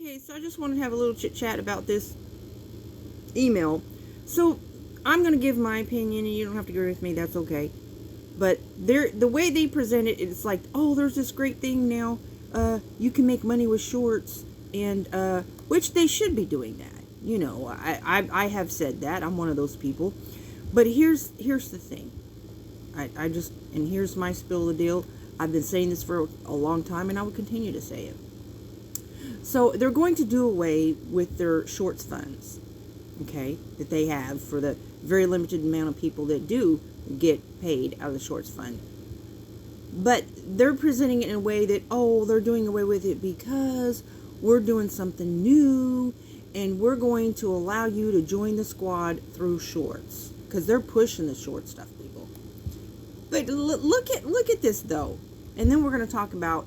Okay, so I just want to have a little chit chat about this email. So I'm going to give my opinion, and you don't have to agree with me. That's okay. But the way they present it, it's like, oh, there's this great thing now. You can make money with shorts, and which they should be doing that. You know, I have said that. I'm one of those people. But here's the thing. And here's my spill of the deal. I've been saying this for a long time, and I will continue to say it. So they're going to do away with their shorts funds, okay, that they have for the very limited amount of people that do get paid out of the shorts fund. But they're presenting it in a way that, oh, they're doing away with it because we're doing something new and we're going to allow you to join the squad through shorts, because they're pushing the short stuff, people. But look at this though, and then we're going to talk about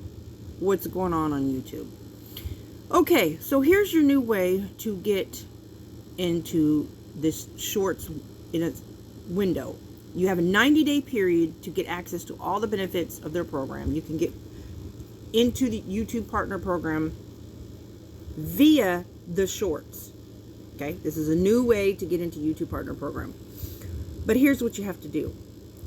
what's going on YouTube. Okay, so here's your new way to get into this shorts in a window. You have a 90-day period to get access to all the benefits of their program. You can get into the YouTube Partner Program via the shorts. Okay, this is a new way to get into YouTube Partner Program. But here's what you have to do.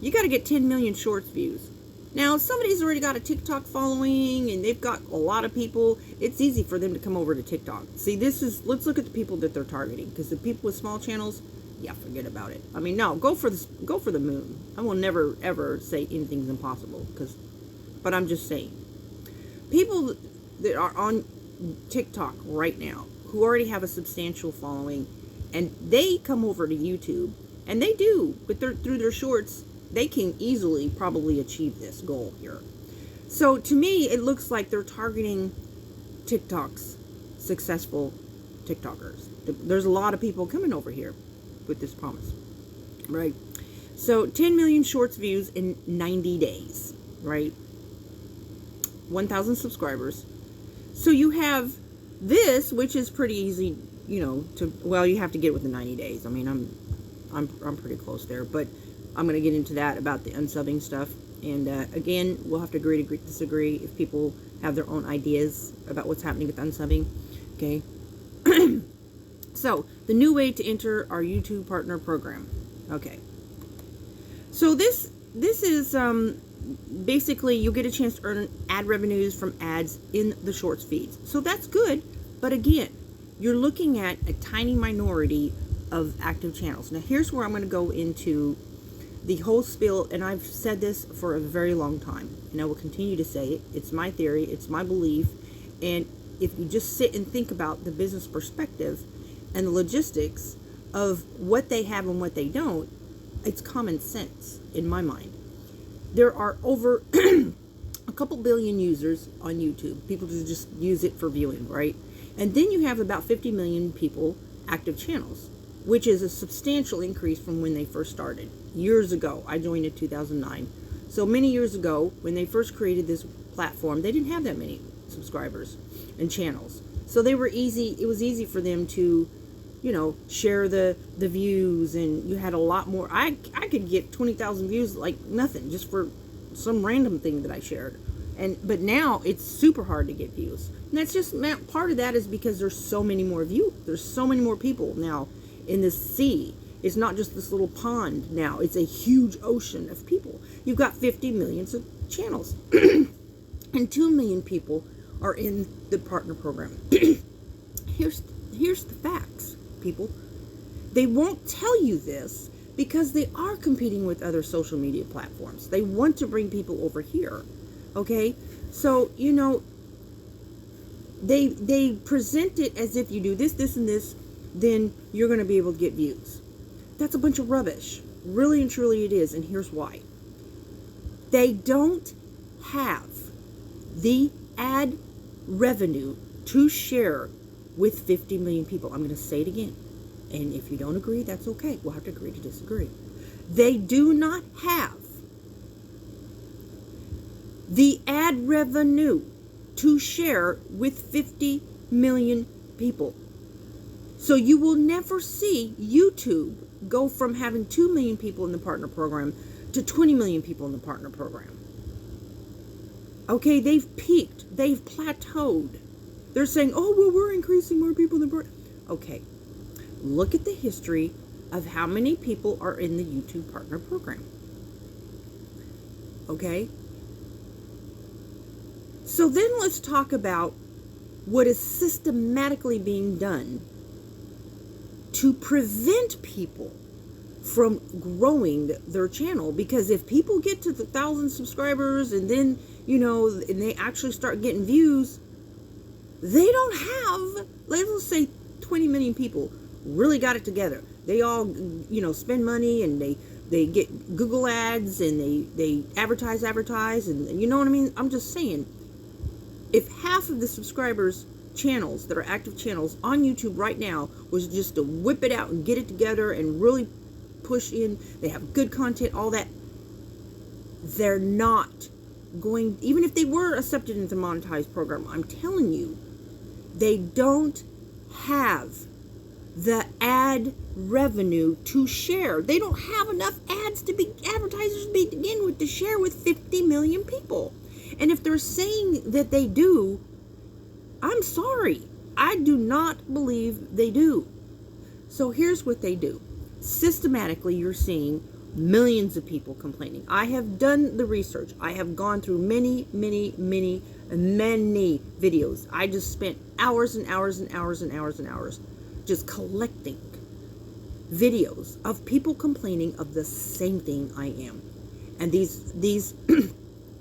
You got to get 10 million shorts views. Now, if somebody's already got a TikTok following and they've got a lot of people, it's easy for them to come over to TikTok. See, let's look at the people that they're targeting, because the people with small channels, yeah, forget about it. I mean, no, go for the moon. I will never ever say anything's impossible, but I'm just saying, people that are on TikTok right now who already have a substantial following, and they come over to YouTube, and they do, but through their shorts, they can easily probably achieve this goal here. So to me, it looks like they're targeting TikTok's successful TikTokers. There's a lot of people coming over here with this promise, right? So 10 million shorts views in 90 days, right? 1,000 subscribers. So you have this, which is pretty easy, you know, you have to get it within 90 days. I mean, I'm pretty close there, but I'm going to get into that about the unsubbing stuff. And again, we'll have to agree to disagree if people have their own ideas about what's happening with unsubbing. Okay. So, the new way to enter our YouTube Partner Program. Okay. So this is basically, you'll get a chance to earn ad revenues from ads in the shorts feeds. So that's good. But again, you're looking at a tiny minority of active channels. Now, here's where I'm going to go into the whole spiel, and I've said this for a very long time, and I will continue to say it. It's my theory, it's my belief, and if you just sit and think about the business perspective and the logistics of what they have and what they don't, it's common sense in my mind. There are over a couple billion users on YouTube, people who just use it for viewing, right? And then you have about 50 million people, active channels, which is a substantial increase from when they first started. Years ago, I joined in 2009. So many years ago, when they first created this platform, they didn't have that many subscribers and channels. So it was easy for them to, you know, share the views, and you had a lot more. I could get 20,000 views like nothing, just for some random thing that I shared. But now it's super hard to get views. And that's just, part of that is because there's so many more views. There's so many more people now in this sea. It's not just this little pond now. It's a huge ocean of people. You've got 50 million channels. And 2 million people are in the partner program. Here's the facts, people. They won't tell you this because they are competing with other social media platforms. They want to bring people over here. Okay? So, you know, they present it as if you do this, this, and this, then you're going to be able to get views. That's a bunch of rubbish. Really and truly it is, and here's why. They don't have the ad revenue to share with 50 million people. I'm going to say it again. And if you don't agree, that's okay. We'll have to agree to disagree. They do not have the ad revenue to share with 50 million people. So you will never see YouTube go from having 2 million people in the partner program to 20 million people in the partner program. Okay, they've peaked. They've plateaued. They're saying, oh, well, we're increasing more people than... Okay, look at the history of how many people are in the YouTube Partner Program. Okay? So then let's talk about what is systematically being done to prevent people from growing their channel. Because if people get to the 1,000 subscribers and then, and they actually start getting views, they don't have, let's say 20 million people really got it together. They all, spend money, and they get Google ads, and they advertise, and you know what I mean? I'm just saying, if half of the subscribers channels that are active channels on YouTube right now was just to whip it out and get it together and really push in, they have good content, all that, they're not going, even if they were accepted into the monetized program, I'm telling you, they don't have the ad revenue to share. They don't have enough ads to be advertisers to begin with to share with 50 million people. And if they're saying that they do, I'm sorry, I do not believe they do. So here's what they do. Systematically, you're seeing millions of people complaining. I have done the research. I have gone through many videos. I just spent hours and hours and hours and hours and hours just collecting videos of people complaining of the same thing I am. And these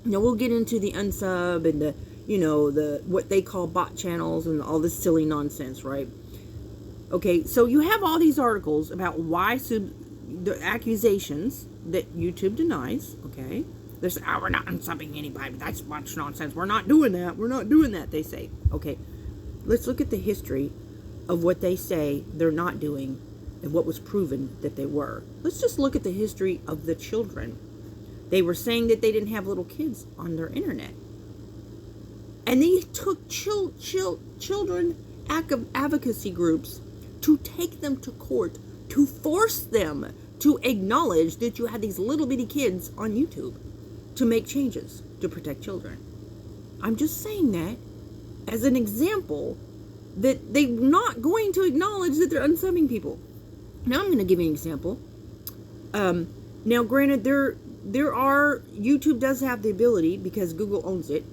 we'll get into the unsub and the what they call bot channels and all this silly nonsense, right? Okay, so you have all these articles about why the accusations that YouTube denies, okay? They're saying, we're not unsubbing anybody. That's much nonsense. We're not doing that. We're not doing that, they say. Okay, let's look at the history of what they say they're not doing and what was proven that they were. Let's just look at the history of the children. They were saying that they didn't have little kids on their internet. And they took children advocacy groups to take them to court, to force them to acknowledge that you had these little bitty kids on YouTube to make changes to protect children. I'm just saying that as an example that they're not going to acknowledge that they're unsubbing people. Now I'm going to give you an example. Now granted, YouTube does have the ability, because Google owns it,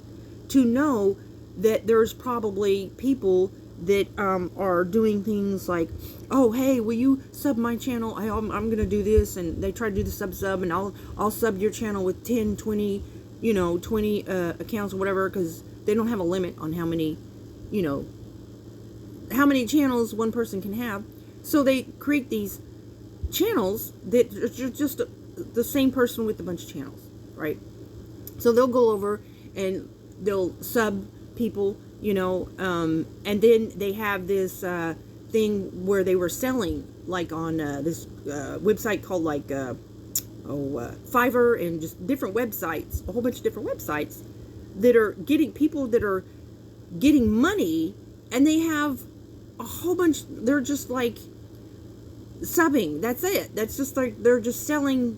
to know that there's probably people that are doing things like, oh, hey, will you sub my channel? I'm going to do this, and they try to do the sub, and I'll sub your channel with 10, 20, 20 accounts or whatever, because they don't have a limit on how many channels one person can have. So they create these channels that are just the same person with a bunch of channels, right? So they'll go over and they'll sub people, and then they have this thing where they were selling, like on this website called Fiverr, and just different websites, a whole bunch of different websites that are getting people that are getting money, and they have a whole bunch, they're just like subbing. That's it. That's just like, they're just selling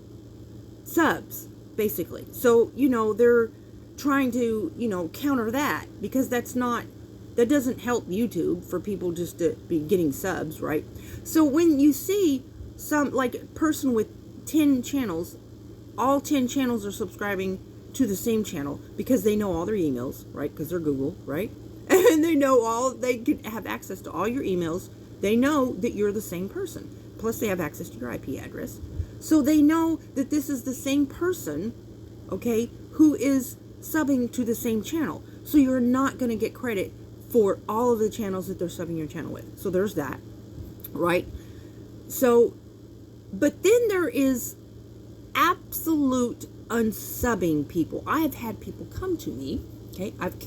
subs, basically. So, they're trying to, counter that, because that doesn't help YouTube for people just to be getting subs, right? So when you see some, like, a person with 10 channels, all 10 channels are subscribing to the same channel because they know all their emails, right? Because they're Google, right? And they can have access to all your emails. They know that you're the same person. Plus they have access to your IP address. So they know that this is the same person, okay, who is subbing to the same channel. So you're not going to get credit for all of the channels that they're subbing your channel with. So there's that, right? So, but then there is absolute unsubbing people. I have had people come to me, okay? I've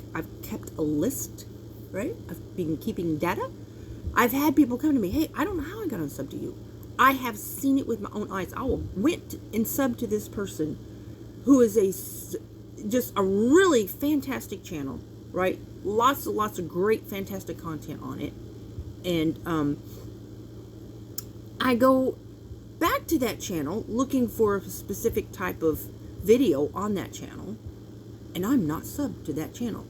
kept a list, right? I've been keeping data. I've had people come to me, hey, I don't know how I got unsubbed to you. I have seen it with my own eyes. I went and subbed to this person who is just a really fantastic channel, right? Lots of great, fantastic content on it. And I go back to that channel looking for a specific type of video on that channel, and I'm not subbed to that channel.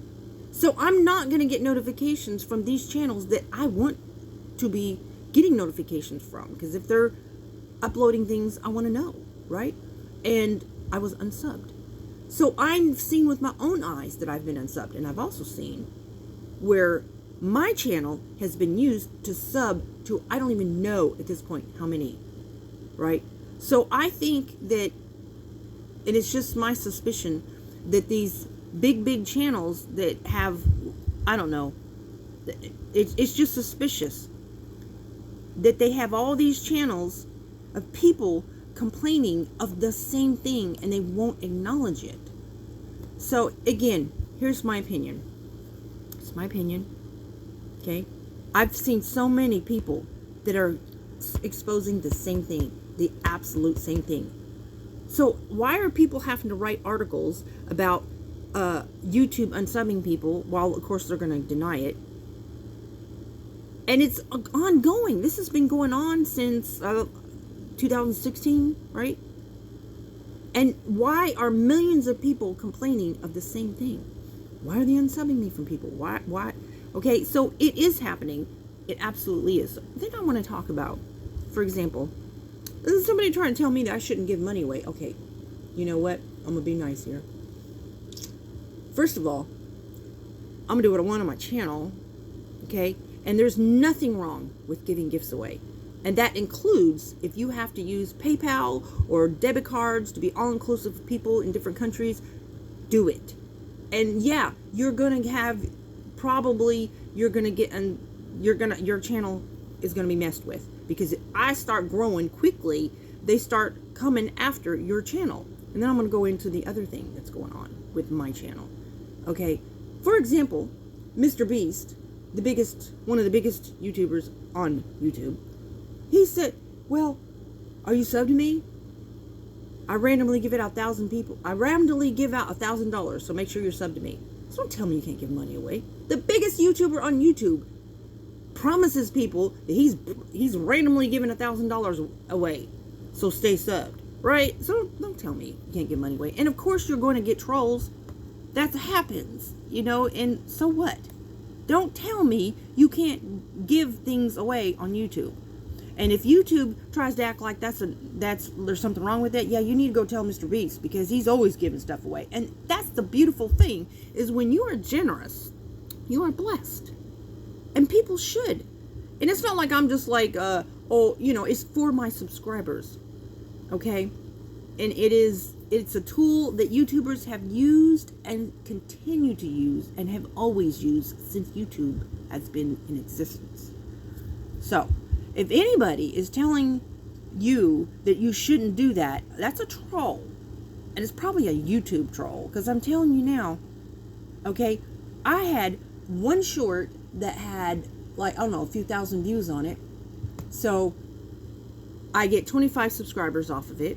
So I'm not going to get notifications from these channels that I want to be getting notifications from, because if they're uploading things, I want to know, right? And I was unsubbed. So I've seen with my own eyes that I've been unsubbed, and I've also seen where my channel has been used to sub to, I don't even know at this point how many, right? So I think that, and it's just my suspicion, that these big channels that have, I don't know, it's just suspicious that they have all these channels of people complaining of the same thing and they won't acknowledge it. So again, here's my opinion. It's my opinion. Okay? I've seen so many people that are exposing the same thing, the absolute same thing. So why are people having to write articles about YouTube unsubbing people while, of course, they're going to deny it? And it's ongoing. This has been going on since 2016, right? And why are millions of people complaining of the same thing? Why are they unsubbing me from people? Why? Okay, so it is happening. It absolutely is. Then I want to talk about, for example, this is somebody trying to tell me that I shouldn't give money away. Okay, you know what? I'm going to be nice here. First of all, I'm going to do what I want on my channel, okay? And there's nothing wrong with giving gifts away. And that includes if you have to use PayPal or debit cards to be all-inclusive for people in different countries, do it. And yeah, you're going to have, probably, you're going to get, and your channel is going to be messed with. Because if I start growing quickly, they start coming after your channel. And then I'm going to go into the other thing that's going on with my channel. Okay, for example, Mr. Beast, one of the biggest YouTubers on YouTube, he said, well, are you subbed to me? I randomly give out 1,000 people. I randomly give out $1,000, so make sure you're subbed to me. So don't tell me you can't give money away. The biggest YouTuber on YouTube promises people that he's randomly giving $1,000 away, so stay subbed, right? So don't tell me you can't give money away. And of course you're going to get trolls. That happens, you know, and so what? Don't tell me you can't give things away on YouTube. And if YouTube tries to act like there's something wrong with that, yeah, you need to go tell Mr. Beast, because he's always giving stuff away. And that's the beautiful thing, is when you are generous, you are blessed. And people should. And it's not like I'm just like, it's for my subscribers. Okay? And it's a tool that YouTubers have used and continue to use and have always used since YouTube has been in existence. So, if anybody is telling you that you shouldn't do that, that's a troll. And it's probably a YouTube troll, because I'm telling you now, okay, I had one short that had, like, I don't know, a few thousand views on it. So I get 25 subscribers off of it.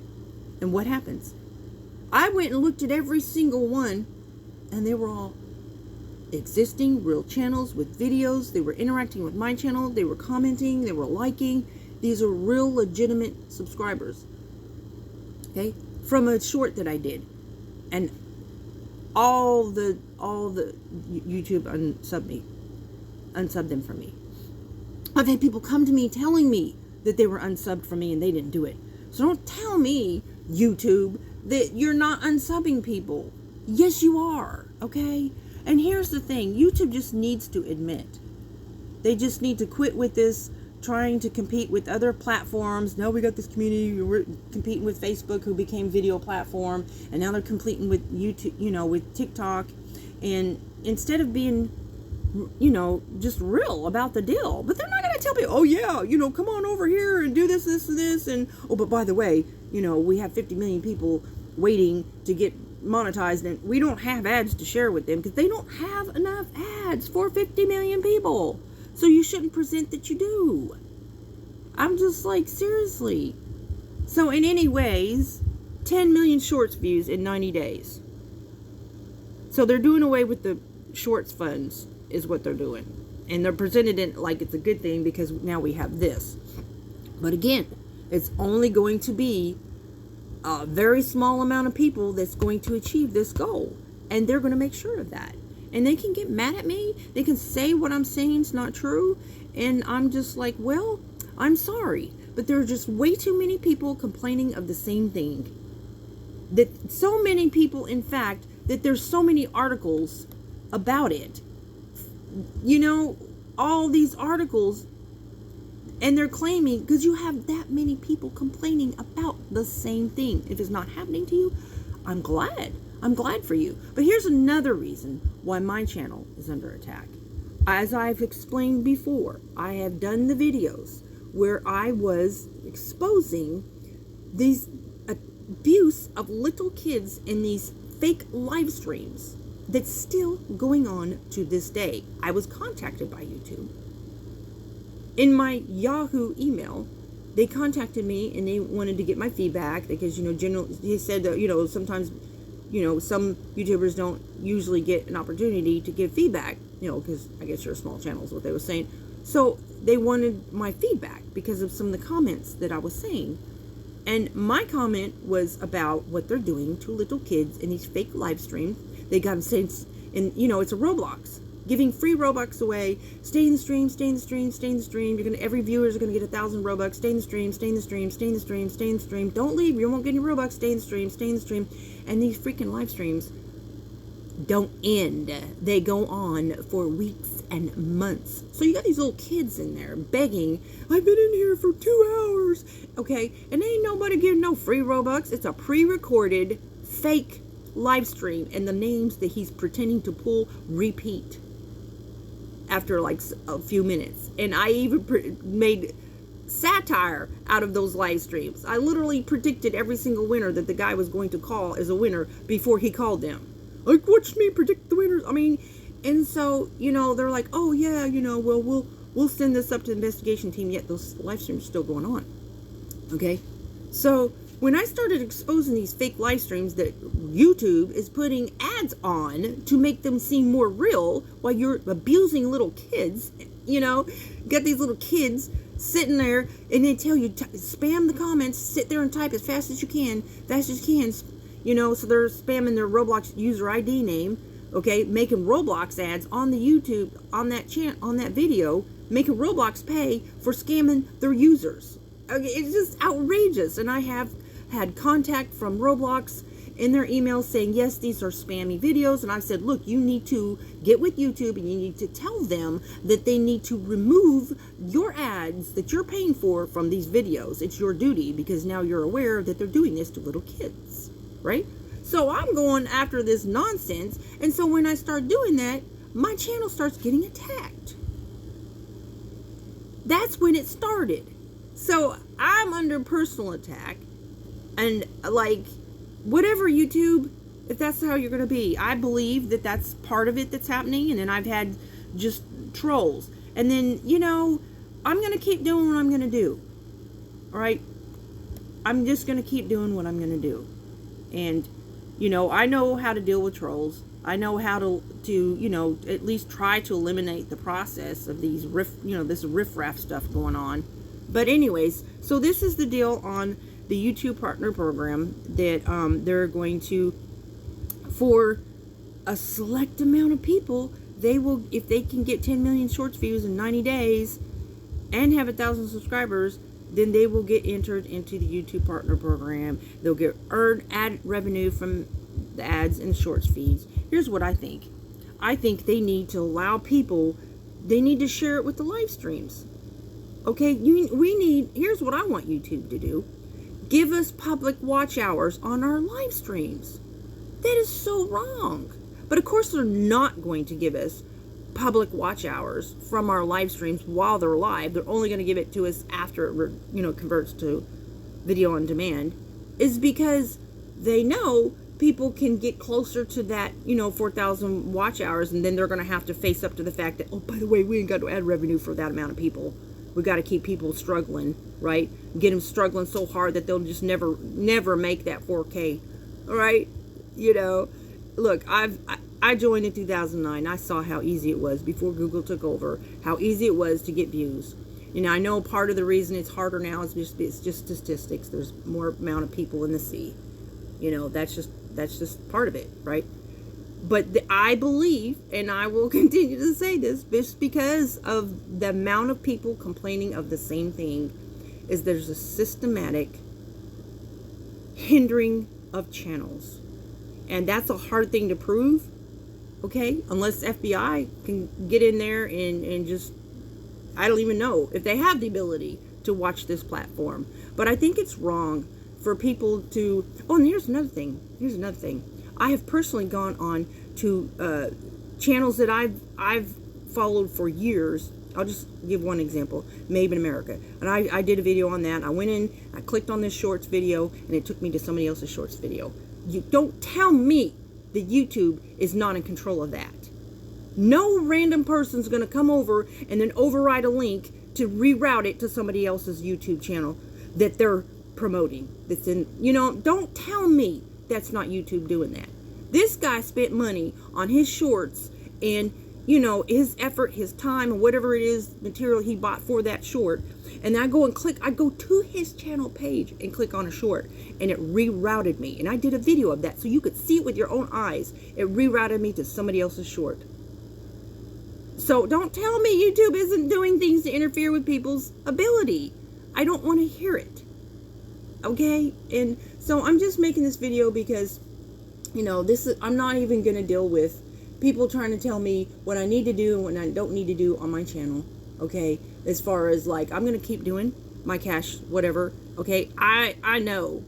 And what happens? I went and looked at every single one, and they were all existing real channels with videos. They were interacting with my channel. They were commenting. They were liking. These are real legitimate subscribers. Okay? From a short that I did. And all the YouTube unsubbed them from me. I've had people come to me telling me that they were unsubbed from me and they didn't do it. So don't tell me, YouTube, that you're not unsubbing people. Yes, you are. Okay? And here's the thing. YouTube just needs to admit. They just need to quit with this trying to compete with other platforms. Now we got this community. We're competing with Facebook, who became video platform. And now they're competing with YouTube, with TikTok. And instead of being, just real about the deal. But they're not going to tell people, oh yeah, come on over here and do this, and this. And, oh, but by the way, we have 50 million people waiting to get monetized, and we don't have ads to share with them because they don't have enough ads for 50 million people. So you shouldn't present that you do. I'm just like, seriously. So in any ways, 10 million shorts views in 90 days. So they're doing away with the shorts funds is what they're doing. And they're presented it like it's a good thing because now we have this. But again, it's only going to be a very small amount of people that's going to achieve this goal. And they're going to make sure of that. And they can get mad at me. They can say what I'm saying is not true. And I'm just like, well, I'm sorry. But there are just way too many people complaining of the same thing. That so many people, in fact, that there's so many articles about it. You know, all these articles, and they're claiming, because you have that many people complaining about the same thing. If it's not happening to you, I'm glad. I'm glad for you. But here's another reason why my channel is under attack. As I've explained before, I have done the videos where I was exposing these abuse of little kids in these fake live streams that's still going on to this day. I was contacted by YouTube. In my Yahoo email, they contacted me and they wanted to get my feedback because, they said that, sometimes, some YouTubers don't usually get an opportunity to give feedback, because I guess you're a small channel is what they were saying. So they wanted my feedback because of some of the comments that I was saying. And my comment was about what they're doing to little kids in these fake live streams. They got them saying, and it's a Roblox, giving free Robux away. Stay in the stream, stay in the stream, stay in the stream. Every viewer's gonna get 1,000 Robux. Stay in the stream, stay in the stream, stay in the stream, stay in the stream. Don't leave, you won't get any Robux. Stay in the stream, stay in the stream. And these freaking live streams don't end. They go on for weeks and months. So you got these little kids in there begging, I've been in here for 2 hours. Okay, and ain't nobody getting no free Robux. It's a pre-recorded fake live stream, and the names that he's pretending to pull repeat after like a few minutes. And I even made satire out of those live streams. I literally predicted every single winner that the guy was going to call as a winner before he called them. Like, watch me predict the winners. I mean, and so, they're like, oh yeah, well, we'll send this up to the investigation team, yet those live streams are still going on. Okay? So when I started exposing these fake live streams that YouTube is putting ads on to make them seem more real while you're abusing little kids, got these little kids sitting there and they tell you, spam the comments, sit there and type as fast as you can, so they're spamming their Roblox user ID name, okay, making Roblox ads on the YouTube, on that video, making Roblox pay for scamming their users. Okay, it's just outrageous. And I have had contact from Roblox in their emails saying, yes, these are spammy videos. And I've said, look, you need to get with YouTube and you need to tell them that they need to remove your ads that you're paying for from these videos. It's your duty because now you're aware that they're doing this to little kids, right? So I'm going after this nonsense. And so when I start doing that, my channel starts getting attacked. That's when it started. So I'm under personal attack. And like, whatever YouTube, if that's how you're going to be, I believe that that's part of it that's happening. And then I've had just trolls. And then, I'm going to keep doing what I'm going to do. All right? I'm just going to keep doing what I'm going to do. And, I know how to deal with trolls. I know how to at least try to eliminate the process of these this riffraff stuff going on. But anyways, so this is the deal on the YouTube Partner Program that they're going to, for a select amount of people, they will, if they can get 10 million shorts views in 90 days and have 1,000 subscribers, then they will get entered into the YouTube Partner Program. They'll earn ad revenue from the ads and shorts feeds. Here's what I think. I think they need to allow people, they need to share it with the live streams. Okay, here's what I want YouTube to do. Give us public watch hours on our live streams. That is so wrong. But of course they're not going to give us public watch hours from our live streams while they're live. They're only going to give it to us after it converts to video on demand, is because they know people can get closer to that 4,000 watch hours, and then they're going to have to face up to the fact that, oh, by the way, we ain't got no ad revenue for that amount of people. We got to keep people struggling, right? Get them struggling so hard that they'll just never make that 4K. All right, look, I joined in 2009. I saw how easy it was before Google took over, how easy it was to get views. I know part of the reason it's harder now is it's just statistics. There's more amount of people in the sea. That's just part of it, right? But I believe, and I will continue to say this, just because of the amount of people complaining of the same thing, is there's a systematic hindering of channels. And that's a hard thing to prove, okay? Unless FBI can get in there and just, I don't even know if they have the ability to watch this platform. But I think it's wrong for people to, oh, and here's another thing. I have personally gone on to channels that I've followed for years. I'll just give one example, Made in America. And I did a video on that. I went in, I clicked on this shorts video, and it took me to somebody else's shorts video. You don't tell me that YouTube is not in control of that. No random person's going to come over and then override a link to reroute it to somebody else's YouTube channel that they're promoting. That's in, don't tell me that's not YouTube doing that. This guy spent money on his shorts and, his effort, his time, and whatever it is, material he bought for that short. And I go to his channel page and click on a short, and it rerouted me. And I did a video of that so you could see it with your own eyes. It rerouted me to somebody else's short. So don't tell me YouTube isn't doing things to interfere with people's ability. I don't want to hear it. Okay? And so I'm just making this video because, I'm not even going to deal with people trying to tell me what I need to do and what I don't need to do on my channel. Okay? As far as I'm going to keep doing my cash, whatever. Okay? I know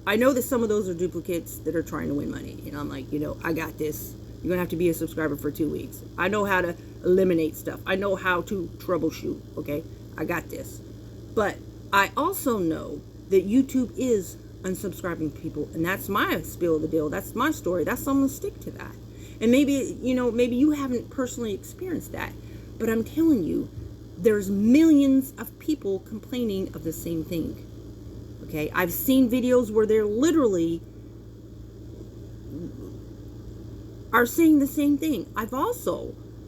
that some of those are duplicates that are trying to win money. And I'm like, I got this. You're going to have to be a subscriber for 2 weeks. I know how to eliminate stuff. I know how to troubleshoot. Okay? I got this. But I also know that YouTube is unsubscribing people. And that's my spiel of the deal. That's my story. That's I'm going to stick to that. And maybe, maybe you haven't personally experienced that. But I'm telling you, there's millions of people complaining of the same thing. Okay? I've seen videos where they're literally are saying the same thing.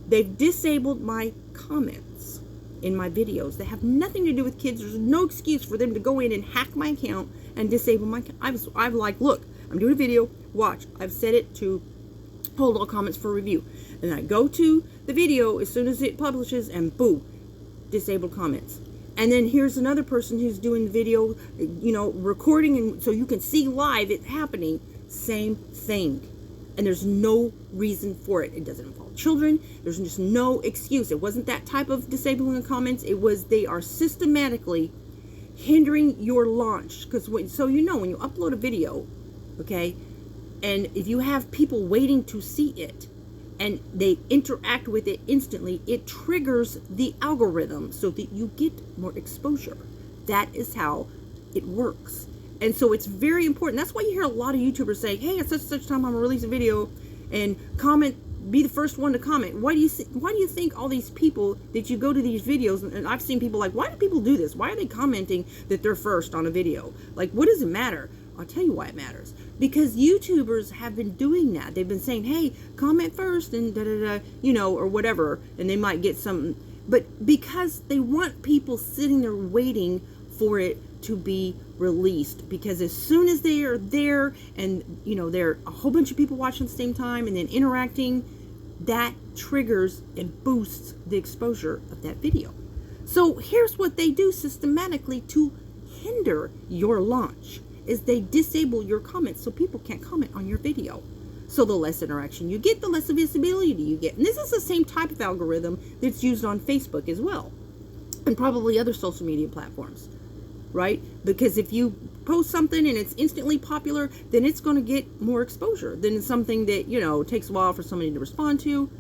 They've disabled my comments in my videos. They have nothing to do with kids. There's no excuse for them to go in and hack my account and disable my account. I've look, I'm doing a video, watch. I've set it to hold all comments for review. And I go to the video as soon as it publishes and boom, disabled comments. And then here's another person who's doing the video, recording, and so you can see live it happening. Same thing. And there's no reason for it. It doesn't involve children. There's just no excuse. It wasn't that type of disabling of comments. It was they are systematically hindering your launch. Because when you upload a video, okay, and if you have people waiting to see it and they interact with it instantly, it triggers the algorithm so that you get more exposure. That is how it works. And so it's very important. That's why you hear a lot of YouTubers say, hey, at such time I'm going to release a video and be the first one to comment. Why do you think all these people that you go to these videos, and I've seen people why do people do this? Why are they commenting that they're first on a video? What does it matter? I'll tell you why it matters. Because YouTubers have been doing that. They've been saying, hey, comment first and or whatever, and they might get some. But because they want people sitting there waiting for it to be released, because as soon as they are there and there are a whole bunch of people watching at the same time and then interacting, that triggers and boosts the exposure of that video. So here's what they do systematically to hinder your launch is they disable your comments so people can't comment on your video. So the less interaction you get, the less visibility you get. And this is the same type of algorithm that's used on Facebook as well, and probably other social media platforms, right? Because if you post something and it's instantly popular, then it's going to get more exposure than something that, takes a while for somebody to respond to.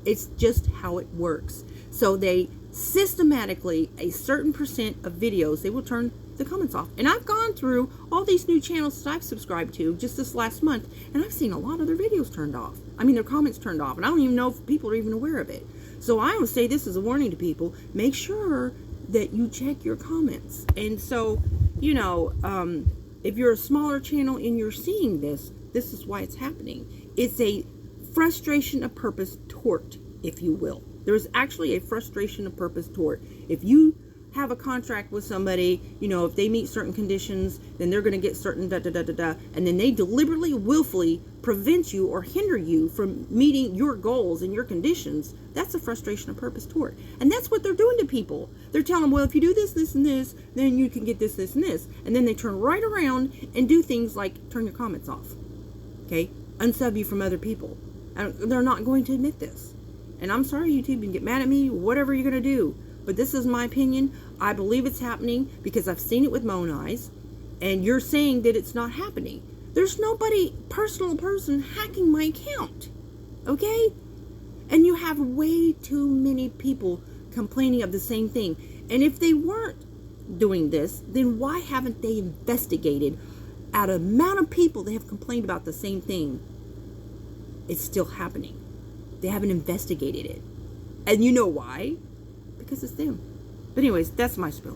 It's just how it works. So they systematically, a certain percent of videos, they will turn the comments off. And I've gone through all these new channels that I've subscribed to just this last month, and I've seen a lot of their videos turned off. I mean, their comments turned off, and I don't even know if people are even aware of it. So I would say this is a warning to people. Make sure that you check your comments. And so, if you're a smaller channel and you're seeing this is why it's happening. It's a frustration of purpose tort, if you will. There's actually a frustration of purpose tort. If you have a contract with somebody, if they meet certain conditions, then they're going to get certain da-da-da-da-da, and then they deliberately, willfully prevent you or hinder you from meeting your goals and your conditions, that's a frustration of purpose tort. And that's what they're doing to people. They're telling them, well, if you do this, this, and this, then you can get this, this, and this. And then they turn right around and do things like turn your comments off. Okay? Unsub you from other people. And they're not going to admit this. And I'm sorry, YouTube, you can get mad at me, whatever you're going to do. But this is my opinion. I believe it's happening because I've seen it with my own eyes. And you're saying that it's not happening. There's nobody, personal person, hacking my account. Okay? And you have way too many people complaining of the same thing. And if they weren't doing this, then why haven't they investigated out of the amount of people that have complained about the same thing? It's still happening. They haven't investigated it. And you know why? Because it's them. But anyways, that's my spiel.